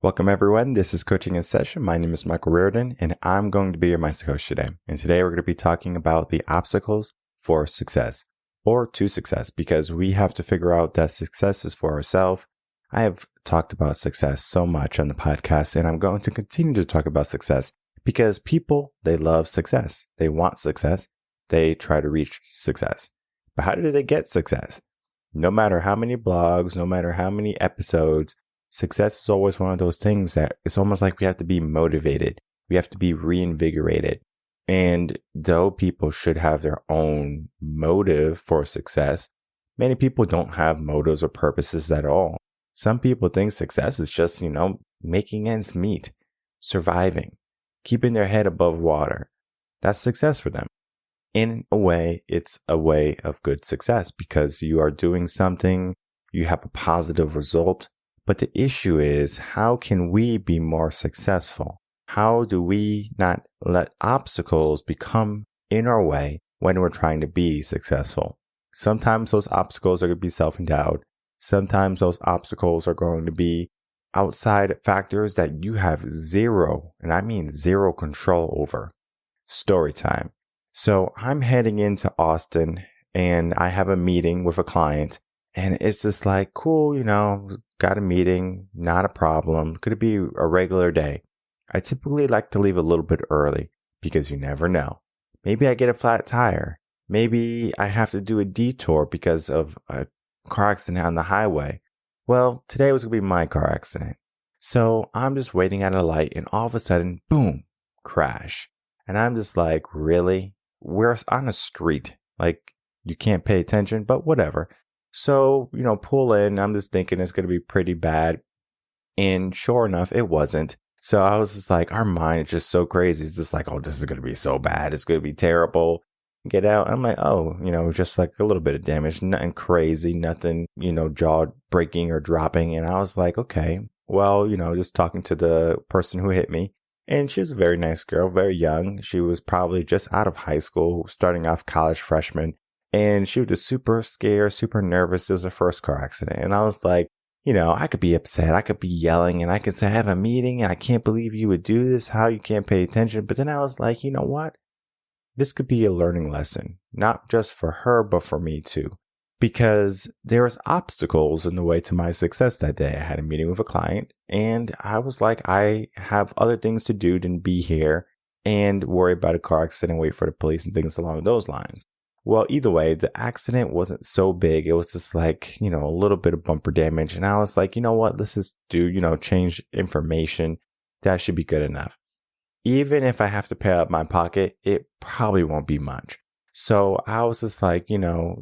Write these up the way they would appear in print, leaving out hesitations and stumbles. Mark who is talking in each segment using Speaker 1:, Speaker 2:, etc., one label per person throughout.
Speaker 1: Welcome everyone, this is Coaching in Session. My name is Michael Rearden and I'm going to be your Master Coach today. And today we're going to be talking about the obstacles for success or to success, because we have to figure out that success is for ourselves. I have talked about success so much on the podcast and I'm going to continue to talk about success because people, they love success. They want success. They try to reach success. But how do they get success? No matter how many blogs, no matter how many episodes, success is always one of those things that it's almost like we have to be motivated. We have to be reinvigorated. And though people should have their own motive for success, many people don't have motives or purposes at all. Some people think success is just, making ends meet, surviving, keeping their head above water. That's success for them. In a way, it's a way of good success because you are doing something, you have a positive result. But the issue is, how can we be more successful? How do we not let obstacles become in our way when we're trying to be successful? Sometimes those obstacles are going to be self-endowed. Sometimes those obstacles are going to be outside factors that you have zero, and I mean zero control over. Story time. So I'm heading into Austin and I have a meeting with a client. And it's just like, cool, got a meeting, not a problem. Could it be a regular day? I typically like to leave a little bit early because you never know. Maybe I get a flat tire. Maybe I have to do a detour because of a car accident on the highway. Well, today was going to be my car accident. So I'm just waiting at a light and all of a sudden, boom, crash. And I'm just like, really? We're on a street. Like, you can't pay attention, but whatever. So, pull in. I'm just thinking it's going to be pretty bad. And sure enough, it wasn't. So I was just like, our mind is just so crazy. It's just like, oh, this is going to be so bad. It's going to be terrible. Get out. I'm like, oh, just like a little bit of damage. Nothing crazy. Nothing, jaw breaking or dropping. And I was like, okay, well, just talking to the person who hit me. And she was a very nice girl, very young. She was probably just out of high school, starting off college freshman. And she was just super scared, super nervous. It was her first car accident. And I was like, I could be upset. I could be yelling and I could say, I have a meeting and I can't believe you would do this. How you can't pay attention. But then I was like, you know what? This could be a learning lesson, not just for her, but for me too. Because there was obstacles in the way to my success that day. I had a meeting with a client and I was like, I have other things to do than be here and worry about a car accident, wait for the police and things along those lines. Well, either way, the accident wasn't so big. It was just like, a little bit of bumper damage. And I was like, you know what? Let's just do, change information. That should be good enough. Even if I have to pay out my pocket, it probably won't be much. So I was just like,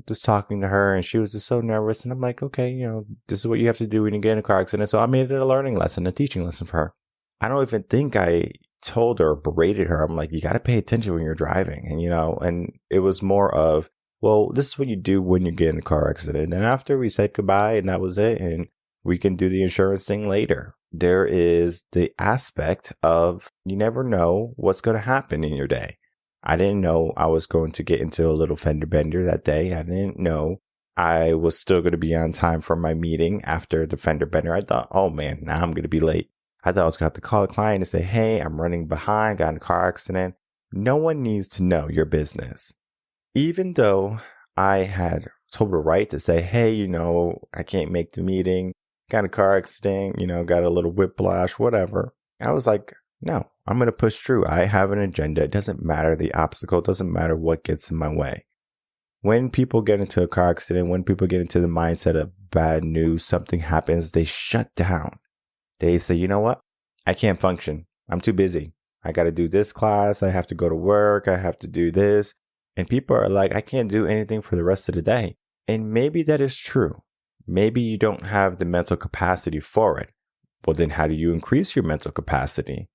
Speaker 1: just talking to her and she was just so nervous. And I'm like, okay, this is what you have to do when you get in a car accident. So I made it a learning lesson, a teaching lesson for her. I don't even think I told her, berated her. I'm like, you got to pay attention when you're driving. And, and it was more of, well, this is what you do when you get in a car accident. And after we said goodbye and that was it. And we can do the insurance thing later. There is the aspect of you never know what's going to happen in your day. I didn't know I was going to get into a little fender bender that day. I didn't know I was still going to be on time for my meeting after the fender bender. I thought, oh man, now I'm going to be late. I thought I was going to have to call a client and say, hey, I'm running behind, got in a car accident. No one needs to know your business. Even though I had told her right to say, hey, I can't make the meeting, got in a car accident, got a little whiplash, whatever. I was like, no, I'm going to push through. I have an agenda. It doesn't matter the obstacle. It doesn't matter what gets in my way. When people get into a car accident, when people get into the mindset of bad news, something happens, they shut down. They say, you know what? I can't function. I'm too busy. I got to do this class. I have to go to work. I have to do this. And people are like, I can't do anything for the rest of the day. And maybe that is true. Maybe you don't have the mental capacity for it. Well, then how do you increase your mental capacity?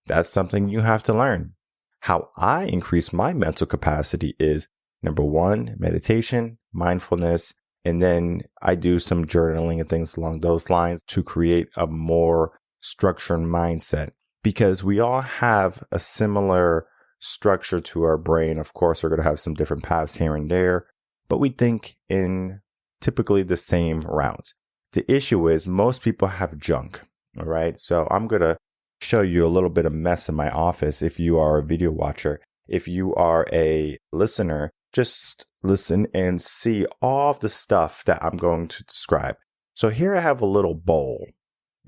Speaker 1: That's something you have to learn. How I increase my mental capacity is, number one, meditation, mindfulness, and then I do some journaling and things along those lines to create a more structured mindset, because we all have a similar structure to our brain. Of course, we're going to have some different paths here and there, but we think in typically the same routes. The issue is most people have junk. All right. So I'm going to show you a little bit of mess in my office if you are a video watcher. If you are a listener, just listen and see all of the stuff that I'm going to describe. So here I have a little bowl,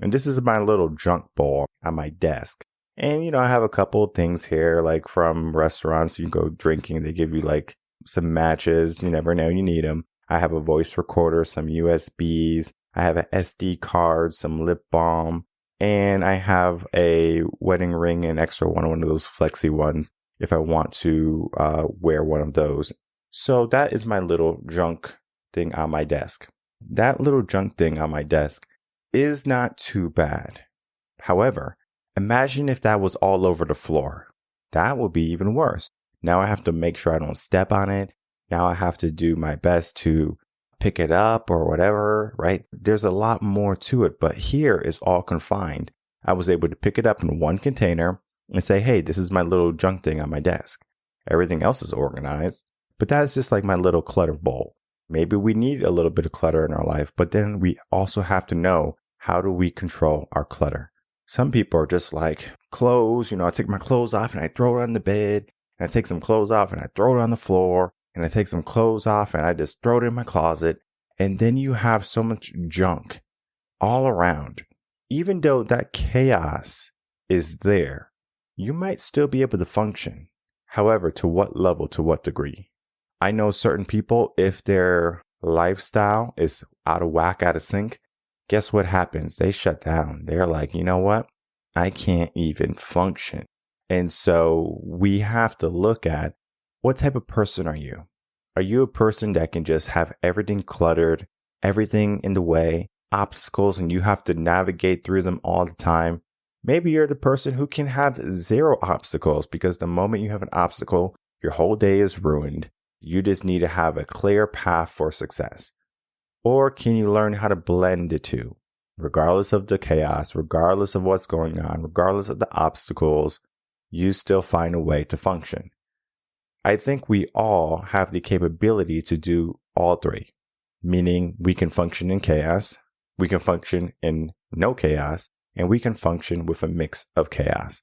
Speaker 1: and this is my little junk bowl on my desk. And, I have a couple of things here, like from restaurants. You can go drinking. They give you like some matches. You never know, you need them. I have a voice recorder, some USBs. I have an SD card, some lip balm, and I have a wedding ring, an extra one of those flexi ones if I want to wear one of those. So that is my little junk thing on my desk. That little junk thing on my desk is not too bad. However, imagine if that was all over the floor. That would be even worse. Now I have to make sure I don't step on it. Now I have to do my best to pick it up or whatever, right? There's a lot more to it, but here is all confined. I was able to pick it up in one container and say, hey, this is my little junk thing on my desk. Everything else is organized, but that's just like my little clutter bowl. Maybe we need a little bit of clutter in our life, but then we also have to know, how do we control our clutter? Some people are just like clothes. I take my clothes off and I throw it on the bed, and I take some clothes off and I throw it on the floor, and I take some clothes off and I just throw it in my closet. And then you have so much junk all around. Even though that chaos is there, you might still be able to function. However, to what level, to what degree? I know certain people, if their lifestyle is out of whack, out of sync, guess what happens? They shut down. They're like, you know what? I can't even function. And so we have to look at, what type of person are you? Are you a person that can just have everything cluttered, everything in the way, obstacles, and you have to navigate through them all the time? Maybe you're the person who can have zero obstacles, because the moment you have an obstacle, your whole day is ruined. You just need to have a clear path for success. Or can you learn how to blend the two? Regardless of the chaos, regardless of what's going on, regardless of the obstacles, you still find a way to function. I think we all have the capability to do all three, meaning we can function in chaos, we can function in no chaos, and we can function with a mix of chaos.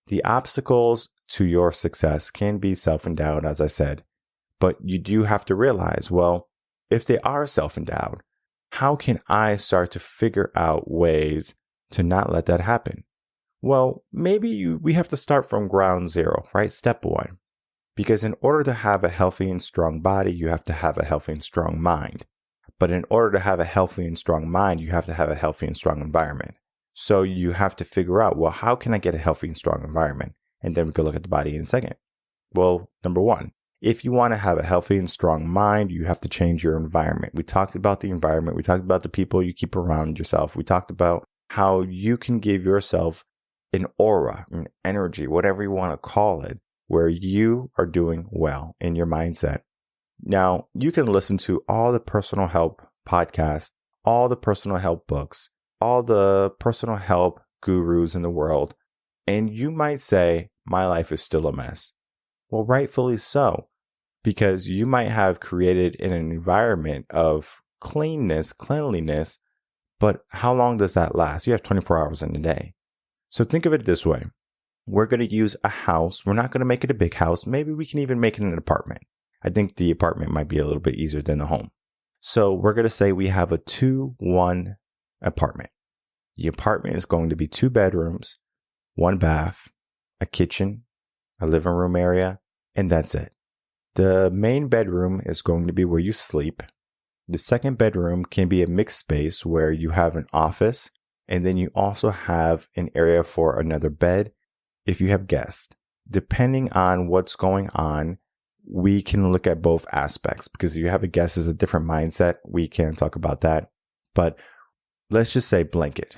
Speaker 1: The obstacles to your success can be self-endowed, as I said, but you do have to realize, well, if they are self-endowed, how can I start to figure out ways to not let that happen? Well, maybe we have to start from ground zero, right? Step one. Because in order to have a healthy and strong body, you have to have a healthy and strong mind. But in order to have a healthy and strong mind, you have to have a healthy and strong environment. So you have to figure out, well, how can I get a healthy and strong environment? And then we can look at the body in a second. Well, number one, if you want to have a healthy and strong mind, you have to change your environment. We talked about the environment. We talked about the people you keep around yourself. We talked about how you can give yourself an aura, an energy, whatever you want to call it, where you are doing well in your mindset. Now, you can listen to all the personal help podcasts, all the personal help books, all the personal help gurus in the world, and you might say, my life is still a mess. Well, rightfully so, because you might have created an environment of cleanliness, but how long does that last? You have 24 hours in a day. So think of it this way. We're going to use a house. We're not going to make it a big house. Maybe we can even make it an apartment. I think the apartment might be a little bit easier than the home. So we're going to say we have a 2-1 apartment. The apartment is going to be 2 bedrooms, 1 bath, a kitchen, a living room area, and that's it. The main bedroom is going to be where you sleep. The second bedroom can be a mixed space where you have an office, and then you also have an area for another bed if you have guests. Depending on what's going on, we can look at both aspects, because if you have a guest is a different mindset, we can talk about that. But let's just say blanket,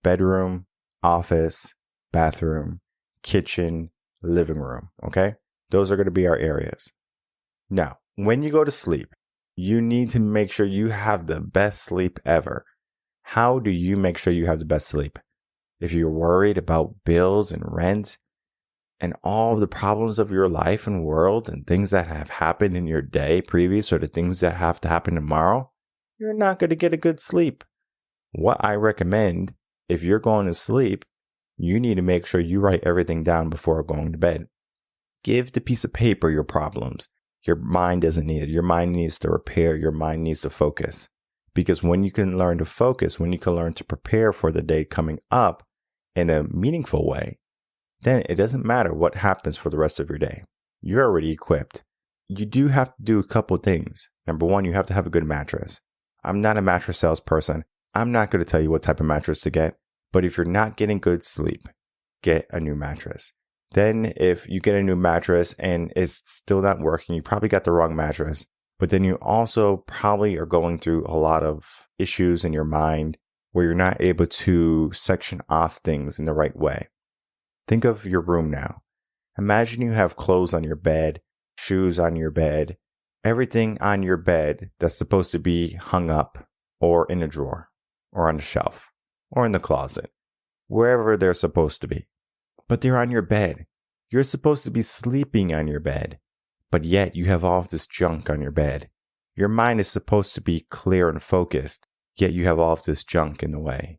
Speaker 1: bedroom, office, bathroom, kitchen, living room, okay? Those are going to be our areas. Now, when you go to sleep, you need to make sure you have the best sleep ever. How do you make sure you have the best sleep? If you're worried about bills and rent and all the problems of your life and world and things that have happened in your day previous or the things that have to happen tomorrow, you're not going to get a good sleep. What I recommend if you're going to sleep, you need to make sure you write everything down before going to bed. Give the piece of paper your problems. Your mind doesn't need it. Your mind needs to repair. Your mind needs to focus. Because when you can learn to focus, when you can learn to prepare for the day coming up in a meaningful way, then it doesn't matter what happens for the rest of your day. You're already equipped. You do have to do a couple things. Number one, you have to have a good mattress. I'm not a mattress salesperson. I'm not going to tell you what type of mattress to get. But if you're not getting good sleep, get a new mattress. Then if you get a new mattress and it's still not working, you probably got the wrong mattress. But then you also probably are going through a lot of issues in your mind where you're not able to section off things in the right way. Think of your room now. Imagine you have clothes on your bed, shoes on your bed, everything on your bed that's supposed to be hung up or in a drawer or on a shelf or in the closet, wherever they're supposed to be. But they're on your bed. You're supposed to be sleeping on your bed, but yet you have all of this junk on your bed. Your mind is supposed to be clear and focused, yet you have all of this junk in the way.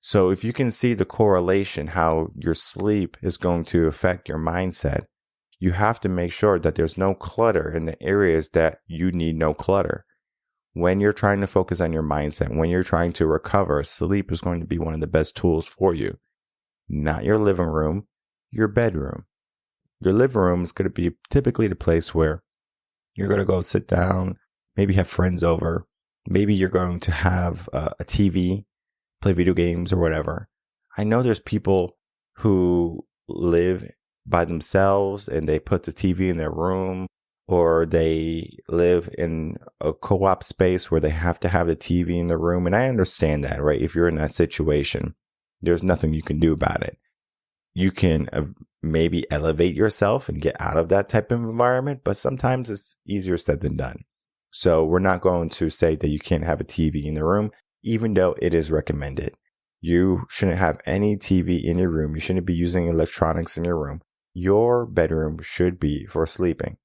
Speaker 1: So if you can see the correlation, how your sleep is going to affect your mindset, you have to make sure that there's no clutter in the areas that you need no clutter. When you're trying to focus on your mindset, when you're trying to recover, sleep is going to be one of the best tools for you. Not your living room, your bedroom. Your living room is going to be typically the place where you're going to go sit down, maybe have friends over. Maybe you're going to have a TV, play video games or whatever. I know there's people who live by themselves and they put the TV in their room, or they live in a co-op space where they have to have the TV in the room. And I understand that, right? If you're in that situation, there's nothing you can do about it. You can maybe elevate yourself and get out of that type of environment, but sometimes it's easier said than done. So we're not going to say that you can't have a TV in the room, even though it is recommended. You shouldn't have any TV in your room. You shouldn't be using electronics in your room. Your bedroom should be for sleeping.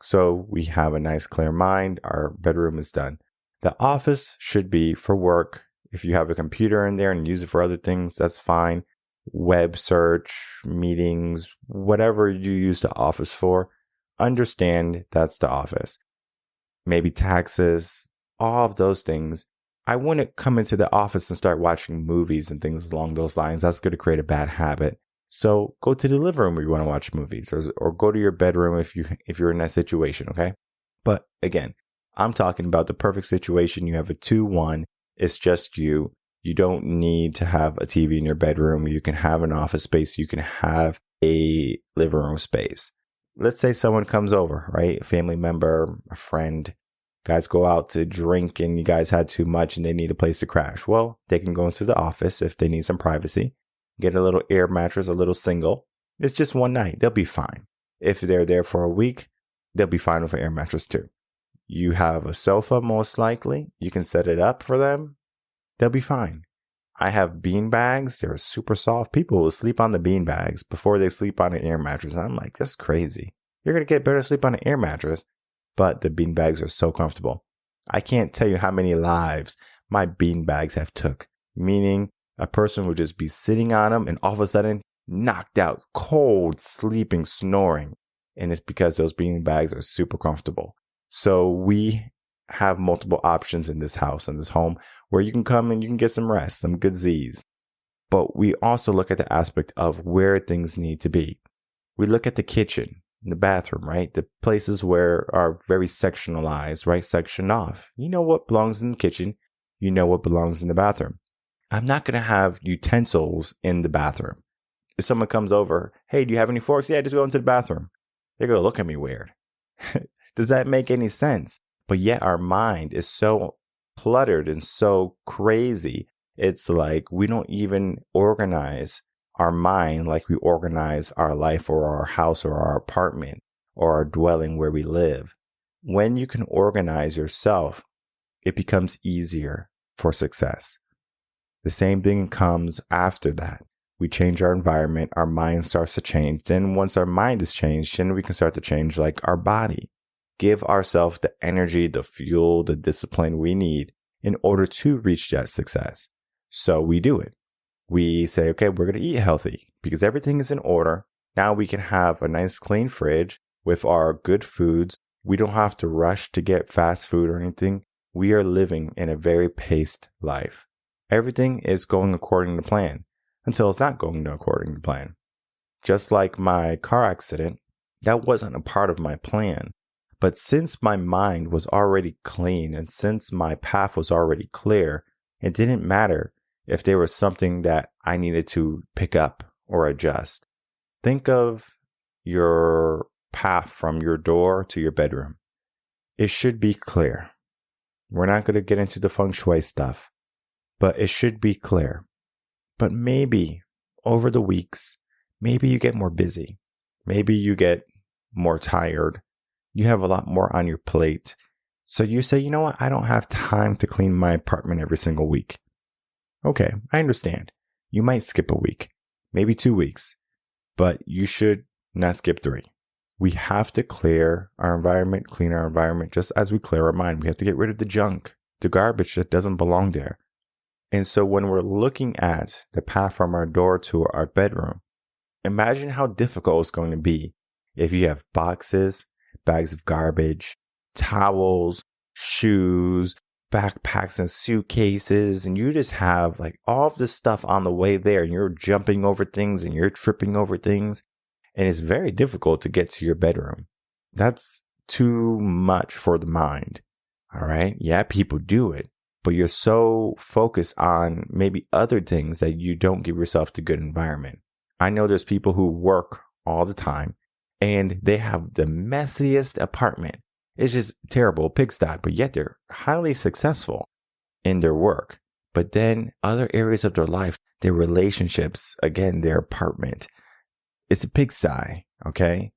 Speaker 1: So we have a nice clear mind. Our bedroom is done. The office should be for work. If you have a computer in there and use it for other things, that's fine. Web search, meetings, whatever you use the office for, understand that's the office. Maybe taxes, all of those things. I wouldn't come into the office and start watching movies and things along those lines. That's going to create a bad habit. So go to the living room where you want to watch movies, or go to your bedroom if you're in that situation, okay? But again, I'm talking about the perfect situation. You have a 2-1. It's just you. You don't need to have a TV in your bedroom. You can have an office space. You can have a living room space. Let's say someone comes over, right? A family member, a friend. Guys go out to drink and you guys had too much and they need a place to crash. Well, they can go into the office if they need some privacy. Get a little air mattress, a little single. It's just one night. They'll be fine. If they're there for a week, they'll be fine with an air mattress too. You have a sofa, most likely. You can set it up for them. They'll be fine. I have bean bags. They're super soft. People will sleep on the bean bags before they sleep on an air mattress. I'm like, that's crazy. You're going to get better sleep on an air mattress, but the bean bags are so comfortable. I can't tell you how many lives my bean bags have took, meaning a person would just be sitting on them and all of a sudden knocked out, cold, sleeping, snoring. And it's because those bean bags are super comfortable. So we have multiple options in this house, in this home, where you can come and you can get some rest, some good Z's. But we also look at the aspect of where things need to be. We look at the kitchen, the bathroom, right? The places where are very sectionalized, right? Sectioned off. You know what belongs in the kitchen. You know what belongs in the bathroom. I'm not going to have utensils in the bathroom. If someone comes over, hey, do you have any forks? Yeah, just go into the bathroom. They're going to look at me weird. Does that make any sense? But yet our mind is so cluttered and so crazy. It's like we don't even organize our mind like we organize our life or our house or our apartment or our dwelling where we live. When you can organize yourself, it becomes easier for success. The same thing comes after that. We change our environment, our mind starts to change. Then once our mind is changed, then we can start to change like our body. Give ourselves the energy, the fuel, the discipline we need in order to reach that success. So we do it. We say, okay, we're going to eat healthy because everything is in order. Now we can have a nice clean fridge with our good foods. We don't have to rush to get fast food or anything. We are living in a very paced life. Everything is going according to plan until it's not going according to plan. Just like my car accident, that wasn't a part of my plan. But since my mind was already clean and since my path was already clear, it didn't matter if there was something that I needed to pick up or adjust. Think of your path from your door to your bedroom. It should be clear. We're not going to get into the feng shui stuff, but it should be clear. But maybe over the weeks, maybe you get more busy. Maybe you get more tired. You have a lot more on your plate. So you say, you know what? I don't have time to clean my apartment every single week. Okay, I understand. You might skip a week, maybe 2 weeks, but you should not skip 3. We have to clear our environment, clean our environment, just as we clear our mind. We have to get rid of the junk, the garbage that doesn't belong there. And so when we're looking at the path from our door to our bedroom, imagine how difficult it's going to be if you have boxes, bags of garbage, towels, shoes, backpacks and suitcases, and you just have like all of this stuff on the way there, and you're jumping over things and you're tripping over things, and it's very difficult to get to your bedroom. That's too much for the mind. All right. Yeah, people do it, but you're so focused on maybe other things that you don't give yourself the good environment. I know there's people who work all the time and they have the messiest apartment. It's just terrible, pigsty, but yet they're highly successful in their work. But then other areas of their life, their relationships, again, their apartment, it's a pigsty, okay?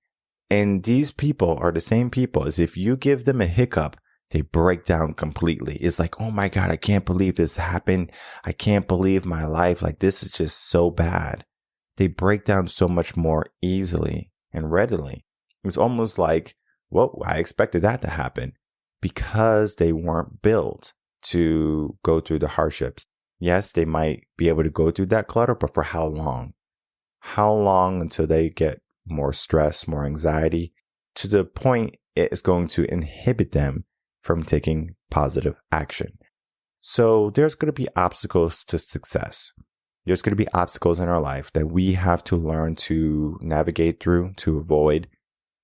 Speaker 1: And these people are the same people as if you give them a hiccup, they break down completely. It's like, oh my God, I can't believe this happened. I can't believe my life. Like, this is just so bad. They break down so much more easily and readily. It's almost like, well, I expected that to happen because they weren't built to go through the hardships. Yes, they might be able to go through that clutter, but for how long? How long until they get more stress, more anxiety, to the point it is going to inhibit them from taking positive action. So there's going to be obstacles to success. There's going to be obstacles in our life that we have to learn to navigate through, to avoid.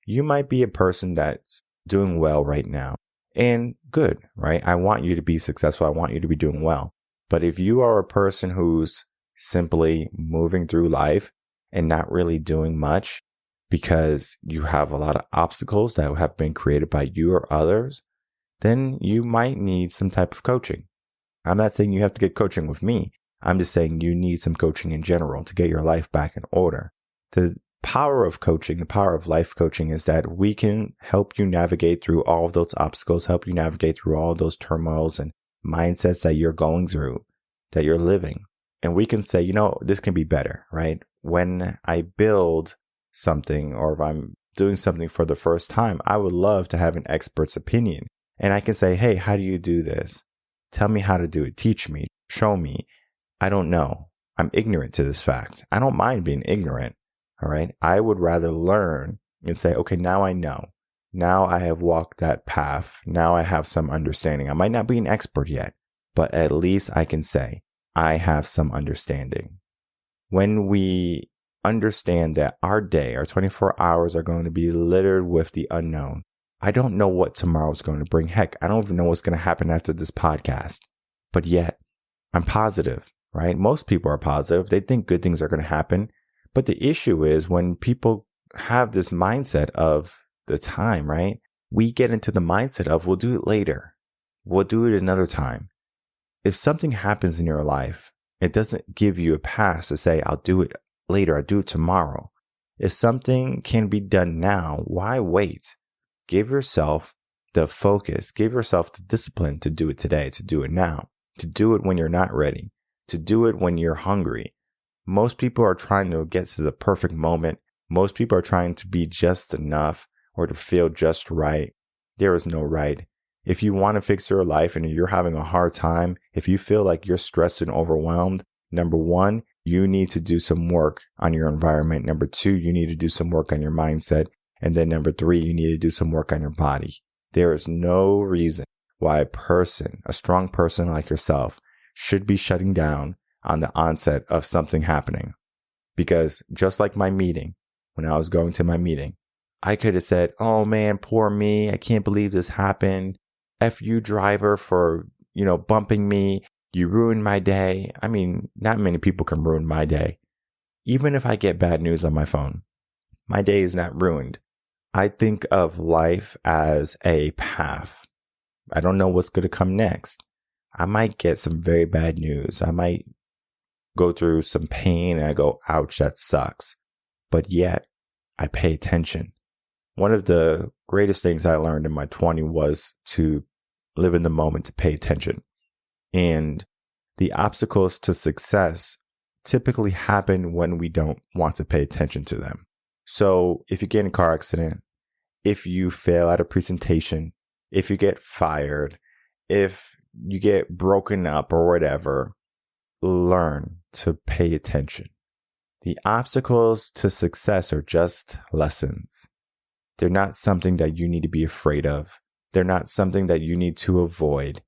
Speaker 1: You might be a person that's doing well right now, and good, right? I want you to be successful. I want you to be doing well. But if you are a person who's simply moving through life and not really doing much because you have a lot of obstacles that have been created by you or others, then you might need some type of coaching. I'm not saying you have to get coaching with me. I'm just saying you need some coaching in general to get your life back in order. The power of coaching, the power of life coaching is that we can help you navigate through all of those obstacles, help you navigate through all of those turmoils and mindsets that you're going through, that you're living. And we can say, you know, this can be better, right? When I build something or if I'm doing something for the first time, I would love to have an expert's opinion. And I can say, hey, how do you do this? Tell me how to do it. Teach me. Show me. I don't know. I'm ignorant to this fact. I don't mind being ignorant. All right. I would rather learn and say, okay, now I know. Now I have walked that path. Now I have some understanding. I might not be an expert yet, but at least I can say I have some understanding. When we understand that our day, our 24 hours are going to be littered with the unknown. I don't know what tomorrow is going to bring. Heck, I don't even know what's going to happen after this podcast, but yet I'm positive, right? Most people are positive. They think good things are going to happen. But the issue is when people have this mindset of the time, right? We get into the mindset of we'll do it later. We'll do it another time. If something happens in your life, it doesn't give you a pass to say, I'll do it later. I'll do it tomorrow. If something can be done now, why wait? Give yourself the focus, give yourself the discipline to do it today, to do it now, to do it when you're not ready, to do it when you're hungry. Most people are trying to get to the perfect moment. Most people are trying to be just enough or to feel just right. There is no right. If you want to fix your life and you're having a hard time, if you feel like you're stressed and overwhelmed, number one, you need to do some work on your environment. Number 2, you need to do some work on your mindset. And then number 3, you need to do some work on your body. There is no reason why a strong person like yourself, should be shutting down on the onset of something happening. Because just like my meeting, when I was going to my meeting, I could have said, oh man, poor me. I can't believe this happened. F you, driver, for, bumping me. You ruined my day. I mean, not many people can ruin my day. Even if I get bad news on my phone, my day is not ruined. I think of life as a path. I don't know what's going to come next. I might get some very bad news. I might go through some pain and I go, ouch, that sucks. But yet, I pay attention. One of the greatest things I learned in my 20s was to live in the moment, to pay attention. And the obstacles to success typically happen when we don't want to pay attention to them. So if you get in a car accident, if you fail at a presentation, if you get fired, if you get broken up or whatever, learn to pay attention. The obstacles to success are just lessons. They're not something that you need to be afraid of. They're not something that you need to avoid.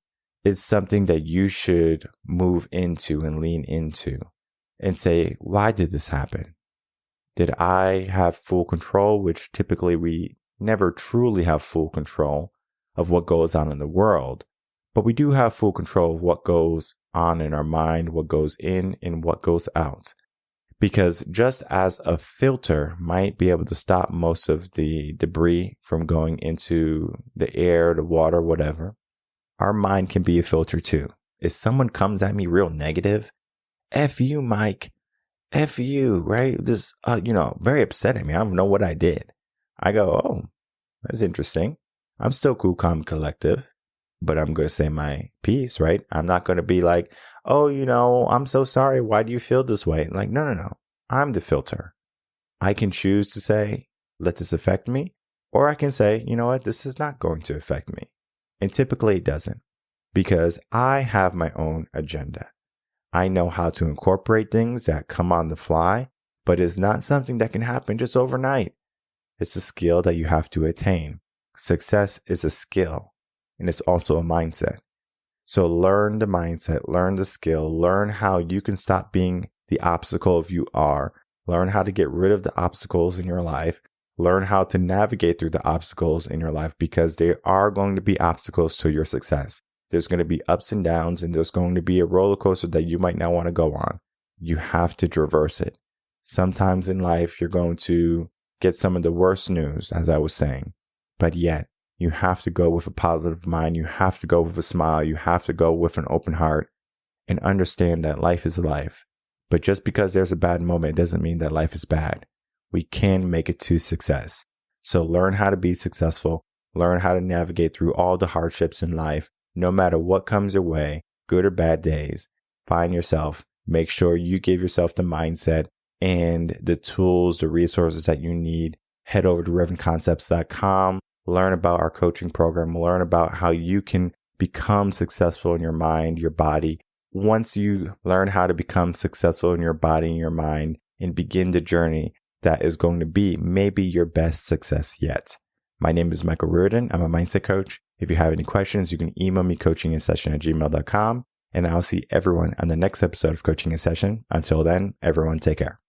Speaker 1: It's something that you should move into and lean into and say, why did this happen? Did I have full control? Which typically we never truly have full control of what goes on in the world, but we do have full control of what goes on in our mind, what goes in and what goes out. Because just as a filter might be able to stop most of the debris from going into the air, the water, whatever, our mind can be a filter too. If someone comes at me real negative, F you, Mike, F you, right? This, very upset at me. I don't know what I did. I go, oh, that's interesting. I'm still cool, calm, collective, but I'm going to say my piece, right? I'm not going to be like, oh, I'm so sorry. Why do you feel this way? Like, no. I'm the filter. I can choose to say, let this affect me. Or I can say, you know what? This is not going to affect me. And typically it doesn't, because I have my own agenda. I know how to incorporate things that come on the fly, but it's not something that can happen just overnight. It's a skill that you have to attain. Success is a skill, and it's also a mindset. So learn the mindset, learn the skill, learn how you can stop being the obstacle if you are. Learn how to get rid of the obstacles in your life. Learn how to navigate through the obstacles in your life, because there are going to be obstacles to your success. There's going to be ups and downs, and there's going to be a roller coaster that you might not want to go on. You have to traverse it. Sometimes in life, you're going to get some of the worst news, as I was saying. But yet, you have to go with a positive mind. You have to go with a smile. You have to go with an open heart and understand that life is life. But just because there's a bad moment, it doesn't mean that life is bad. We can make it to success. So learn how to be successful. Learn how to navigate through all the hardships in life, no matter what comes your way, good or bad days. Find yourself. Make sure you give yourself the mindset and the tools, the resources that you need. Head over to revenconcepts.com. Learn about our coaching program. Learn about how you can become successful in your mind, your body. Once you learn how to become successful in your body and your mind and begin the journey that is going to be maybe your best success yet. My name is Michael Rearden. I'm a mindset coach. If you have any questions, you can email me coachinginsession@gmail.com, and I'll see everyone on the next episode of Coaching in Session. Until then, everyone take care.